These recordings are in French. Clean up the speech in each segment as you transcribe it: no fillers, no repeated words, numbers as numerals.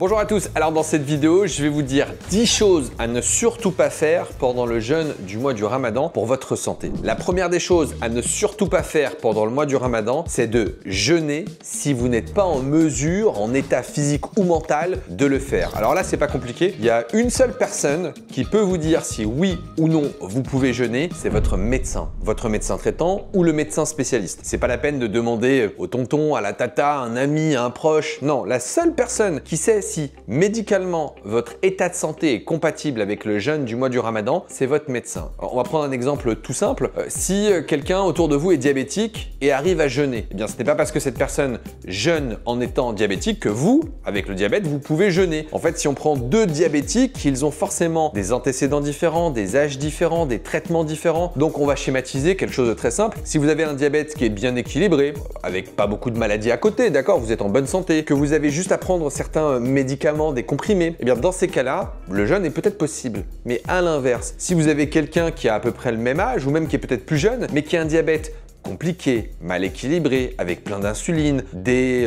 Bonjour à tous, alors dans cette vidéo, je vais vous dire 10 choses à ne surtout pas faire pendant le jeûne du mois du Ramadan pour votre santé. La première des choses à ne surtout pas faire pendant le mois du Ramadan, c'est de jeûner si vous n'êtes pas en mesure, en état physique ou mental, de le faire. Alors là, c'est pas compliqué, il y a une seule personne qui peut vous dire si oui ou non vous pouvez jeûner, c'est votre médecin traitant ou le médecin spécialiste. C'est pas la peine de demander au tonton, à la tata, à un ami, à un proche. Non, la seule personne qui sait si médicalement votre état de santé est compatible avec le jeûne du mois du Ramadan, c'est votre médecin. Alors, on va prendre un exemple tout simple. Si quelqu'un autour de vous est diabétique et arrive à jeûner, eh bien ce n'est pas parce que cette personne jeûne en étant diabétique que vous, avec le diabète, vous pouvez jeûner. En fait, si on prend deux diabétiques, ils ont forcément des antécédents différents, des âges différents, des traitements différents. Donc on va schématiser quelque chose de très simple. Si vous avez un diabète qui est bien équilibré, avec pas beaucoup de maladies à côté, d'accord, vous êtes en bonne santé, que vous avez juste à prendre certains médicaments, des comprimés, eh bien dans ces cas-là, le jeûne est peut-être possible. Mais à l'inverse, si vous avez quelqu'un qui a à peu près le même âge ou même qui est peut-être plus jeune, mais qui a un diabète compliqué, mal équilibré, avec plein d'insuline, des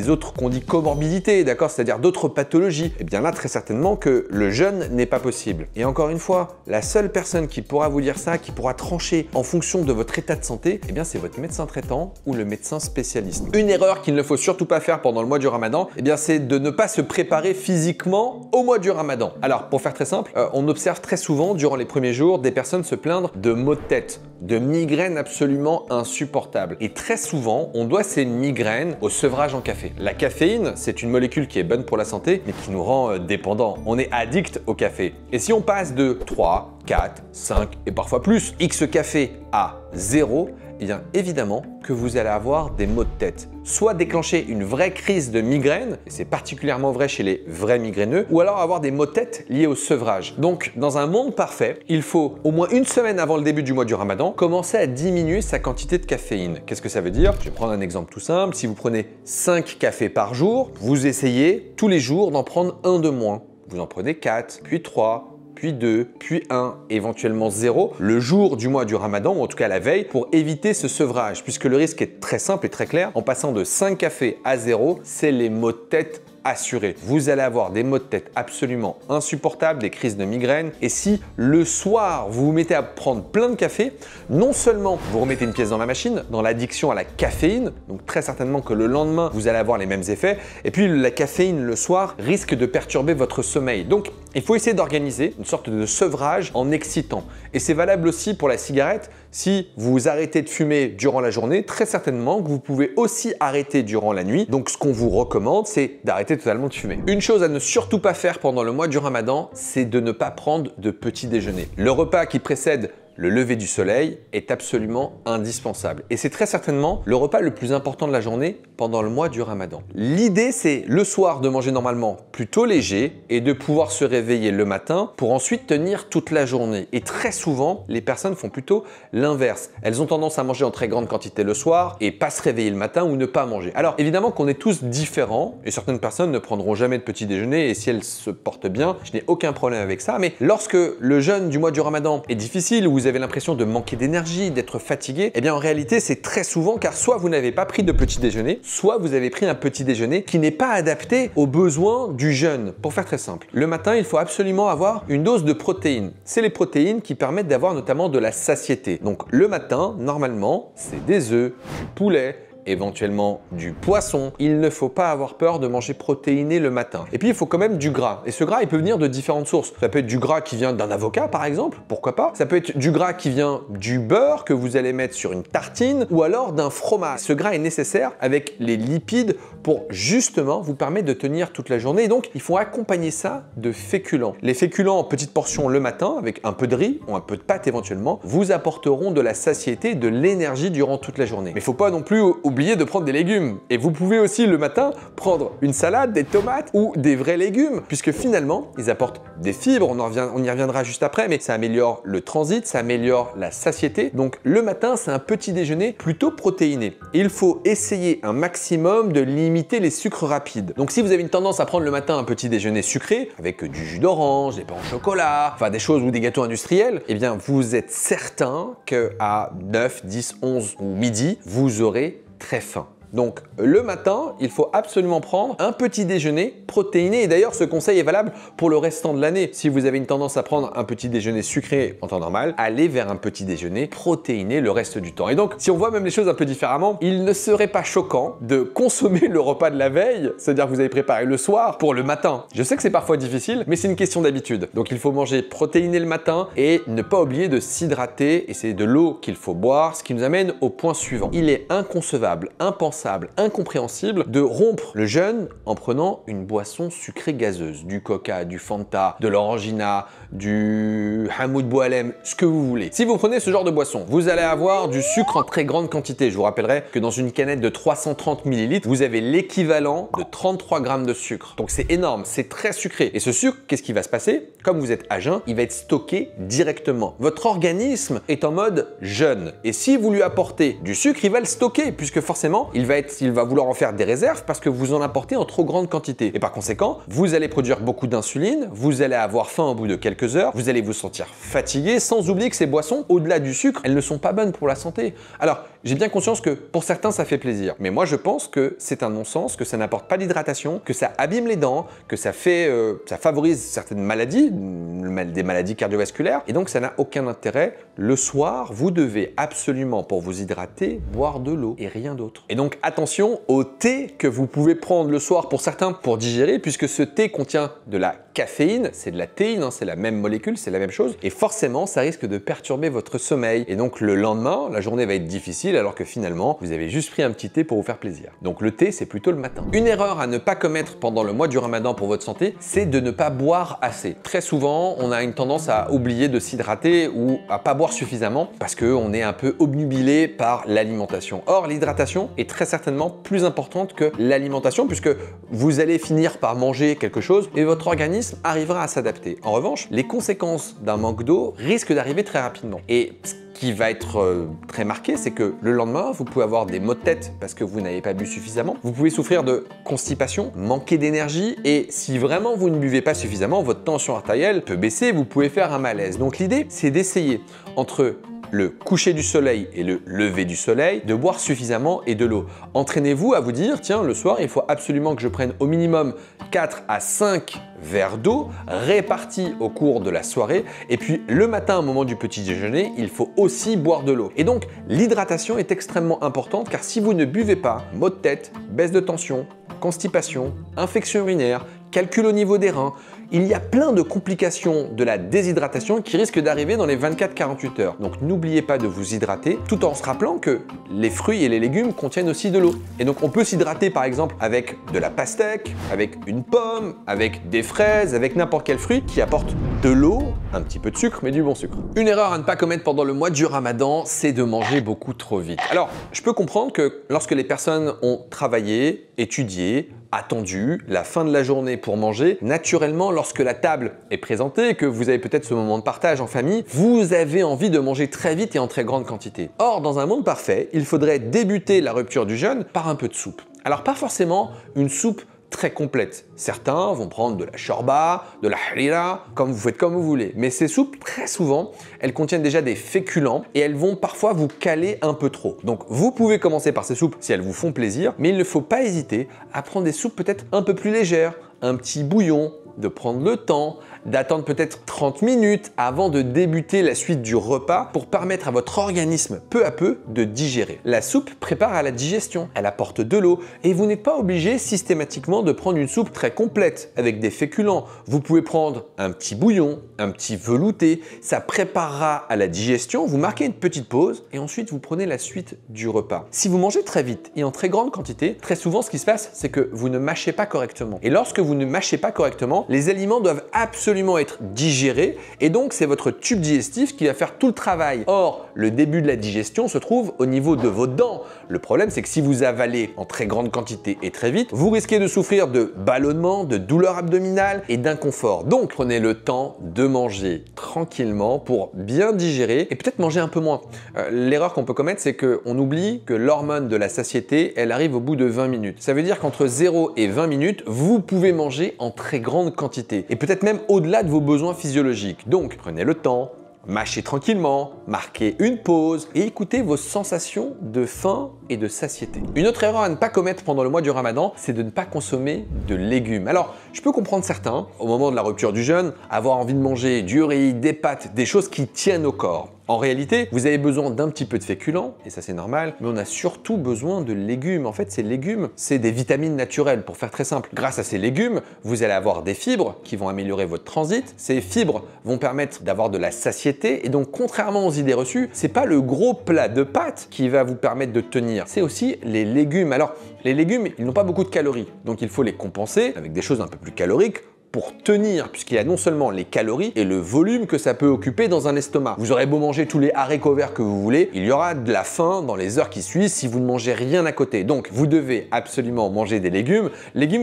autres qu'on dit comorbidités, d'accord, c'est-à-dire d'autres pathologies, et bien là très certainement que le jeûne n'est pas possible. Et encore une fois, la seule personne qui pourra vous dire ça, qui pourra trancher en fonction de votre état de santé, eh bien c'est votre médecin traitant ou le médecin spécialiste. Une erreur qu'il ne faut surtout pas faire pendant le mois du Ramadan, eh bien c'est de ne pas se préparer physiquement au mois du Ramadan. Alors pour faire très simple, on observe très souvent durant les premiers jours des personnes se plaindre de maux de tête, de migraines absolument insupportables. Et très souvent, on doit ces migraines au sevrage en café. La caféine, c'est une molécule qui est bonne pour la santé, mais qui nous rend dépendants. On est addict au café. Et si on passe de 3, 4, 5 et parfois plus X café à 0, eh bien évidemment que vous allez avoir des maux de tête. Soit déclencher une vraie crise de migraine, et c'est particulièrement vrai chez les vrais migraineux, ou alors avoir des maux de tête liés au sevrage. Donc dans un monde parfait, il faut au moins une semaine avant le début du mois du Ramadan, commencer à diminuer sa quantité de caféine. Qu'est-ce que ça veut dire? Je vais prendre un exemple tout simple. Si vous prenez 5 cafés par jour, vous essayez tous les jours d'en prendre un de moins. Vous en prenez 4, puis 3, puis 2, puis 1, éventuellement 0, le jour du mois du Ramadan, ou en tout cas la veille, pour éviter ce sevrage, puisque le risque est très simple et très clair. En passant de 5 cafés à 0, c'est les maux de tête assurés. Vous allez avoir des maux de tête absolument insupportables, des crises de migraine. Et si le soir, vous vous mettez à prendre plein de café, non seulement vous remettez une pièce dans la machine, dans l'addiction à la caféine, donc très certainement que le lendemain, vous allez avoir les mêmes effets. Et puis la caféine le soir risque de perturber votre sommeil. Donc il faut essayer d'organiser une sorte de sevrage en excitant. Et c'est valable aussi pour la cigarette. Si vous arrêtez de fumer durant la journée, très certainement que vous pouvez aussi arrêter durant la nuit. Donc ce qu'on vous recommande, c'est d'arrêter totalement de fumer. Une chose à ne surtout pas faire pendant le mois du Ramadan, c'est de ne pas prendre de petit déjeuner. Le repas qui précède le lever du soleil est absolument indispensable. Et c'est très certainement le repas le plus important de la journée pendant le mois du Ramadan. L'idée, c'est le soir de manger normalement plutôt léger et de pouvoir se réveiller le matin pour ensuite tenir toute la journée. Et très souvent, les personnes font plutôt l'inverse. Elles ont tendance à manger en très grande quantité le soir et pas se réveiller le matin ou ne pas manger. Alors évidemment qu'on est tous différents et certaines personnes ne prendront jamais de petit déjeuner et si elles se portent bien, je n'ai aucun problème avec ça. Mais lorsque le jeûne du mois du Ramadan est difficile, vous avez l'impression de manquer d'énergie, d'être fatigué, eh bien en réalité c'est très souvent car soit vous n'avez pas pris de petit déjeuner, soit vous avez pris un petit déjeuner qui n'est pas adapté aux besoins du jeûne. Pour faire très simple, le matin il faut absolument avoir une dose de protéines. C'est les protéines qui permettent d'avoir notamment de la satiété. Donc le matin, normalement, c'est des œufs, du poulet, éventuellement du poisson. Il ne faut pas avoir peur de manger protéiné le matin. Et puis il faut quand même du gras. Et ce gras, il peut venir de différentes sources. Ça peut être du gras qui vient d'un avocat par exemple, pourquoi pas. Ça peut être du gras qui vient du beurre que vous allez mettre sur une tartine ou alors d'un fromage. Ce gras est nécessaire avec les lipides pour justement vous permettre de tenir toute la journée. Et donc il faut accompagner ça de féculents. Les féculents en petites portions le matin avec un peu de riz ou un peu de pâte éventuellement vous apporteront de la satiété, de l'énergie durant toute la journée. Mais il ne faut pas non plus oublier de prendre des légumes. Et vous pouvez aussi le matin prendre une salade, des tomates ou des vrais légumes, puisque finalement, ils apportent des fibres, on y reviendra juste après, mais ça améliore le transit, ça améliore la satiété. Donc le matin, c'est un petit déjeuner plutôt protéiné. Et il faut essayer un maximum de limiter les sucres rapides. Donc si vous avez une tendance à prendre le matin un petit déjeuner sucré, avec du jus d'orange, des pains au chocolat, enfin des choses ou des gâteaux industriels, eh bien vous êtes certain qu'à 9, 10, 11 ou midi, vous aurez très faim. Donc le matin, il faut absolument prendre un petit déjeuner protéiné. Et d'ailleurs, ce conseil est valable pour le restant de l'année. Si vous avez une tendance à prendre un petit déjeuner sucré en temps normal, allez vers un petit déjeuner protéiné le reste du temps. Et donc, si on voit même les choses un peu différemment, il ne serait pas choquant de consommer le repas de la veille, c'est-à-dire que vous avez préparé le soir, pour le matin. Je sais que c'est parfois difficile, mais c'est une question d'habitude. Donc il faut manger protéiné le matin et ne pas oublier de s'hydrater, et c'est de l'eau qu'il faut boire, ce qui nous amène au point suivant. Il est inconcevable, impensable, incompréhensible de rompre le jeûne en prenant une boisson sucrée gazeuse, du coca, du fanta, de l'orangina, du hamoud boualem, ce que vous voulez. Si vous prenez ce genre de boisson, vous allez avoir du sucre en très grande quantité. Je vous rappellerai que dans une canette de 330 ml, vous avez l'équivalent de 33 grammes de sucre. Donc c'est énorme, c'est très sucré. Et ce sucre, qu'est-ce qui va se passer? Comme vous êtes à jeun, il va être stocké directement. Votre organisme est en mode jeûne. Et si vous lui apportez du sucre, il va le stocker, puisque forcément, il va vouloir en faire des réserves parce que vous en apportez en trop grande quantité. Et par conséquent, vous allez produire beaucoup d'insuline, vous allez avoir faim au bout de quelques heures, vous allez vous sentir fatigué, sans oublier que ces boissons, au-delà du sucre, elles ne sont pas bonnes pour la santé. Alors, j'ai bien conscience que pour certains, ça fait plaisir. Mais moi, je pense que c'est un non-sens, que ça n'apporte pas d'hydratation, que ça abîme les dents, que ça favorise certaines maladies, des maladies cardiovasculaires. Et donc, ça n'a aucun intérêt. Le soir, vous devez absolument, pour vous hydrater, boire de l'eau et rien d'autre. Et donc, attention au thé que vous pouvez prendre le soir pour certains pour digérer, puisque ce thé contient de la caféine, c'est de la théine, hein, c'est la même molécule, c'est la même chose. Et forcément, ça risque de perturber votre sommeil. Et donc, le lendemain, la journée va être difficile, alors que finalement, vous avez juste pris un petit thé pour vous faire plaisir. Donc, le thé, c'est plutôt le matin. Une erreur à ne pas commettre pendant le mois du Ramadan pour votre santé, c'est de ne pas boire assez. Très souvent, on a une tendance à oublier de s'hydrater ou à pas boire suffisamment parce qu'on est un peu obnubilé par l'alimentation. Or, l'hydratation est très certainement plus importante que l'alimentation puisque vous allez finir par manger quelque chose et votre organisme arrivera à s'adapter. En revanche, les conséquences d'un manque d'eau risquent d'arriver très rapidement. Et ce qui va être très marqué, c'est que le lendemain, vous pouvez avoir des maux de tête parce que vous n'avez pas bu suffisamment. Vous pouvez souffrir de constipation, manquer d'énergie et si vraiment vous ne buvez pas suffisamment, votre tension artérielle peut baisser, vous pouvez faire un malaise. Donc l'idée, c'est d'essayer entre le coucher du soleil et le lever du soleil, de boire suffisamment et de l'eau. Entraînez-vous à vous dire, tiens, le soir, il faut absolument que je prenne au minimum 4 à 5 verres d'eau répartis au cours de la soirée. Et puis le matin, au moment du petit déjeuner, il faut aussi boire de l'eau. Et donc, l'hydratation est extrêmement importante car si vous ne buvez pas, maux de tête, baisse de tension, constipation, infection urinaire, calcul au niveau des reins, il y a plein de complications de la déshydratation qui risquent d'arriver dans les 24-48 heures. Donc n'oubliez pas de vous hydrater tout en se rappelant que les fruits et les légumes contiennent aussi de l'eau. Et donc on peut s'hydrater par exemple avec de la pastèque, avec une pomme, avec des fraises, avec n'importe quel fruit qui apporte de l'eau, un petit peu de sucre, mais du bon sucre. Une erreur à ne pas commettre pendant le mois du Ramadan, c'est de manger beaucoup trop vite. Alors, je peux comprendre que lorsque les personnes ont travaillé, étudié, attendu la fin de la journée pour manger, naturellement, lorsque la table est présentée et que vous avez peut-être ce moment de partage en famille, vous avez envie de manger très vite et en très grande quantité. Or, dans un monde parfait, il faudrait débuter la rupture du jeûne par un peu de soupe. Alors, pas forcément une soupe très complète. Certains vont prendre de la shorba, de la harira, comme vous faites comme vous voulez. Mais ces soupes, très souvent, elles contiennent déjà des féculents et elles vont parfois vous caler un peu trop. Donc vous pouvez commencer par ces soupes si elles vous font plaisir, mais il ne faut pas hésiter à prendre des soupes peut-être un peu plus légères, un petit bouillon, de prendre le temps, d'attendre peut-être 30 minutes avant de débuter la suite du repas pour permettre à votre organisme peu à peu de digérer. La soupe prépare à la digestion, elle apporte de l'eau et vous n'êtes pas obligé systématiquement de prendre une soupe très complète avec des féculents. Vous pouvez prendre un petit bouillon, un petit velouté, ça préparera à la digestion, vous marquez une petite pause et ensuite vous prenez la suite du repas. Si vous mangez très vite et en très grande quantité, très souvent ce qui se passe c'est que vous ne mâchez pas correctement. Et lorsque vous ne mâchez pas correctement, les aliments doivent absolument être digérés et donc c'est votre tube digestif qui va faire tout le travail. Or, le début de la digestion se trouve au niveau de vos dents. Le problème, c'est que si vous avalez en très grande quantité et très vite, vous risquez de souffrir de ballonnements, de douleurs abdominales et d'inconfort. Donc, prenez le temps de manger tranquillement pour bien digérer et peut-être manger un peu moins. L'erreur qu'on peut commettre, c'est qu'on oublie que l'hormone de la satiété, elle arrive au bout de 20 minutes. Ça veut dire qu'entre 0 et 20 minutes, vous pouvez manger en très grande quantité et peut-être même au-delà de vos besoins physiologiques. Donc, prenez le temps, mâchez tranquillement, marquez une pause et écoutez vos sensations de faim et de satiété. Une autre erreur à ne pas commettre pendant le mois du Ramadan, c'est de ne pas consommer de légumes. Alors, je peux comprendre certains, au moment de la rupture du jeûne, avoir envie de manger du riz, des pâtes, des choses qui tiennent au corps. En réalité, vous avez besoin d'un petit peu de féculents, et ça c'est normal, mais on a surtout besoin de légumes. En fait, ces légumes, c'est des vitamines naturelles, pour faire très simple. Grâce à ces légumes, vous allez avoir des fibres qui vont améliorer votre transit. Ces fibres vont permettre d'avoir de la satiété, et donc contrairement aux idées reçues, c'est pas le gros plat de pâtes qui va vous permettre de tenir, c'est aussi les légumes. Alors, les légumes, ils n'ont pas beaucoup de calories, donc il faut les compenser avec des choses un peu plus caloriques pour tenir, puisqu'il y a non seulement les calories et le volume que ça peut occuper dans un estomac. Vous aurez beau manger tous les haricots verts que vous voulez, il y aura de la faim dans les heures qui suivent si vous ne mangez rien à côté. Donc, vous devez absolument manger des légumes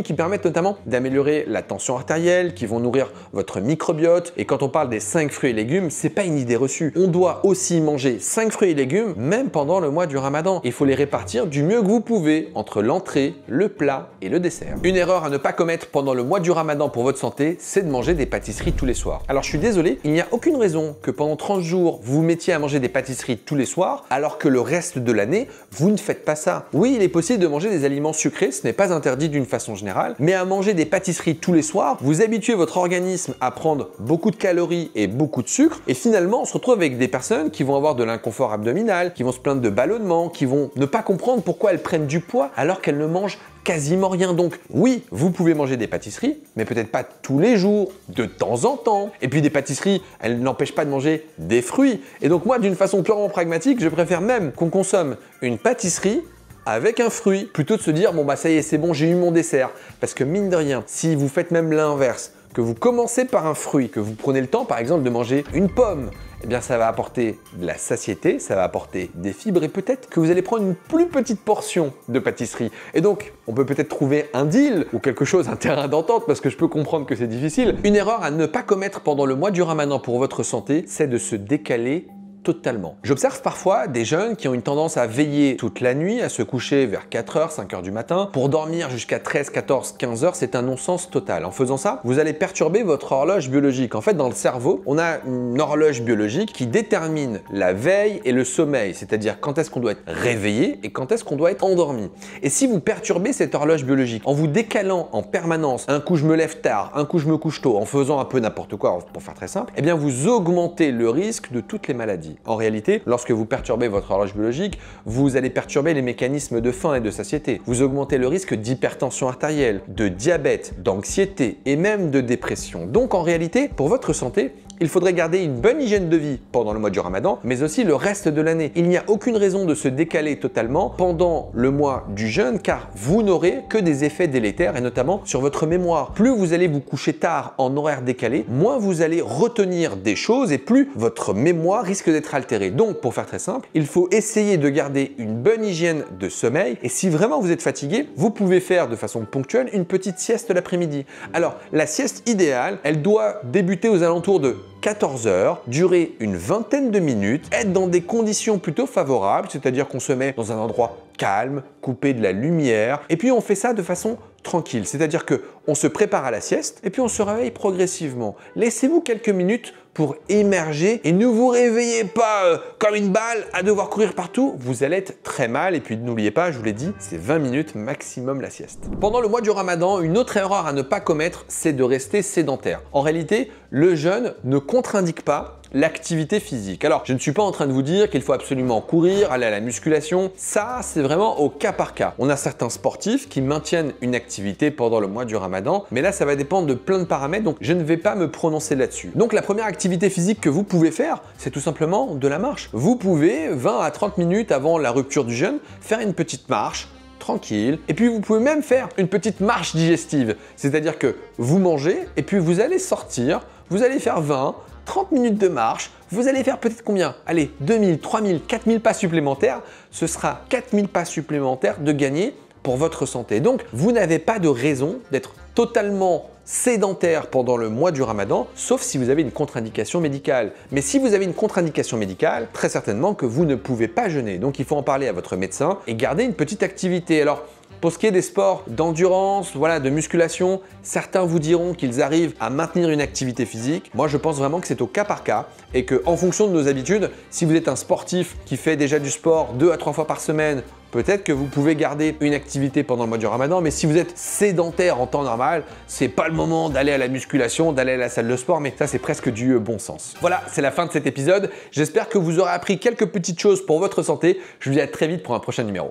qui permettent notamment d'améliorer la tension artérielle, qui vont nourrir votre microbiote. Et quand on parle des 5 fruits et légumes, c'est pas une idée reçue. On doit aussi manger 5 fruits et légumes, même pendant le mois du Ramadan. Il faut les répartir du mieux que vous pouvez entre l'entrée, le plat et le dessert. Une erreur à ne pas commettre pendant le mois du Ramadan pour votre santé, c'est de manger des pâtisseries tous les soirs. Alors je suis désolé, il n'y a aucune raison que pendant 30 jours, vous vous mettiez à manger des pâtisseries tous les soirs, alors que le reste de l'année, vous ne faites pas ça. Oui, il est possible de manger des aliments sucrés, ce n'est pas interdit d'une façon générale, mais à manger des pâtisseries tous les soirs, vous habituez votre organisme à prendre beaucoup de calories et beaucoup de sucre, et finalement, on se retrouve avec des personnes qui vont avoir de l'inconfort abdominal, qui vont se plaindre de ballonnement, qui vont ne pas comprendre pourquoi elles prennent du poids alors qu'elles ne mangent quasiment rien. Donc oui, vous pouvez manger des pâtisseries, mais peut-être pas tous les jours, de temps en temps. Et puis des pâtisseries, elles n'empêchent pas de manger des fruits. Et donc moi, d'une façon purement pragmatique, je préfère même qu'on consomme une pâtisserie avec un fruit, plutôt de se dire bon bah ça y est, c'est bon, j'ai eu mon dessert. Parce que mine de rien, si vous faites même l'inverse, que vous commencez par un fruit, que vous prenez le temps par exemple de manger une pomme, eh bien ça va apporter de la satiété, ça va apporter des fibres et peut-être que vous allez prendre une plus petite portion de pâtisserie. Et donc, on peut peut-être trouver un deal ou quelque chose, un terrain d'entente, parce que je peux comprendre que c'est difficile. Une erreur à ne pas commettre pendant le mois du Ramadan pour votre santé, c'est de se décaler totalement. J'observe parfois des jeunes qui ont une tendance à veiller toute la nuit, à se coucher vers 4h, 5h du matin, pour dormir jusqu'à 13, 14, 15h, c'est un non-sens total. En faisant ça, vous allez perturber votre horloge biologique. En fait, dans le cerveau, on a une horloge biologique qui détermine la veille et le sommeil, c'est-à-dire quand est-ce qu'on doit être réveillé et quand est-ce qu'on doit être endormi. Et si vous perturbez cette horloge biologique en vous décalant en permanence, un coup je me lève tard, un coup je me couche tôt, en faisant un peu n'importe quoi, pour faire très simple, eh bien vous augmentez le risque de toutes les maladies. En réalité, lorsque vous perturbez votre horloge biologique, vous allez perturber les mécanismes de faim et de satiété. Vous augmentez le risque d'hypertension artérielle, de diabète, d'anxiété et même de dépression. Donc en réalité, pour votre santé, il faudrait garder une bonne hygiène de vie pendant le mois du Ramadan, mais aussi le reste de l'année. Il n'y a aucune raison de se décaler totalement pendant le mois du jeûne, car vous n'aurez que des effets délétères, et notamment sur votre mémoire. Plus vous allez vous coucher tard en horaire décalé, moins vous allez retenir des choses et plus votre mémoire risque d'être altérée. Donc, pour faire très simple, il faut essayer de garder une bonne hygiène de sommeil, et si vraiment vous êtes fatigué, vous pouvez faire de façon ponctuelle une petite sieste l'après-midi. Alors, la sieste idéale, elle doit débuter aux alentours de 14h, durer une vingtaine de minutes, être dans des conditions plutôt favorables, c'est-à-dire qu'on se met dans un endroit calme, coupé de la lumière, et puis on fait ça de façon tranquille, c'est-à-dire qu'on se prépare à la sieste et puis on se réveille progressivement. Laissez-vous quelques minutes pour émerger et ne vous réveillez pas comme une balle à devoir courir partout, vous allez être très mal. Et puis n'oubliez pas, je vous l'ai dit, c'est 20 minutes maximum la sieste. Pendant le mois du Ramadan, une autre erreur à ne pas commettre, c'est de rester sédentaire. En réalité, le jeûne ne contre-indique pas l'activité physique. Alors, je ne suis pas en train de vous dire qu'il faut absolument courir, aller à la musculation. Ça, c'est vraiment au cas par cas. On a certains sportifs qui maintiennent une activité pendant le mois du Ramadan, mais là, ça va dépendre de plein de paramètres, donc je ne vais pas me prononcer là-dessus. Donc, la première activité physique que vous pouvez faire, c'est tout simplement de la marche. Vous pouvez, 20 à 30 minutes avant la rupture du jeûne, faire une petite marche, tranquille. Et puis vous pouvez même faire une petite marche digestive. C'est-à-dire que vous mangez et puis vous allez sortir, vous allez faire 20, 30 minutes de marche, vous allez faire peut-être combien? Allez, 2000, 3000, 4000 pas supplémentaires. Ce sera 4000 pas supplémentaires de gagner pour votre santé. Donc, vous n'avez pas de raison d'être totalement sédentaire pendant le mois du Ramadan, sauf si vous avez une contre-indication médicale. Mais si vous avez une contre-indication médicale, très certainement que vous ne pouvez pas jeûner. Donc, il faut en parler à votre médecin et garder une petite activité. Alors, Pour ce qui est des sports d'endurance, voilà, de musculation, certains vous diront qu'ils arrivent à maintenir une activité physique. Moi, je pense vraiment que c'est au cas par cas et qu'en fonction de nos habitudes, si vous êtes un sportif qui fait déjà du sport 2 à 3 fois par semaine, peut-être que vous pouvez garder une activité pendant le mois du Ramadan, mais si vous êtes sédentaire en temps normal, c'est pas le moment d'aller à la musculation, d'aller à la salle de sport, mais ça c'est presque du bon sens. Voilà, c'est la fin de cet épisode. J'espère que vous aurez appris quelques petites choses pour votre santé. Je vous dis à très vite pour un prochain numéro.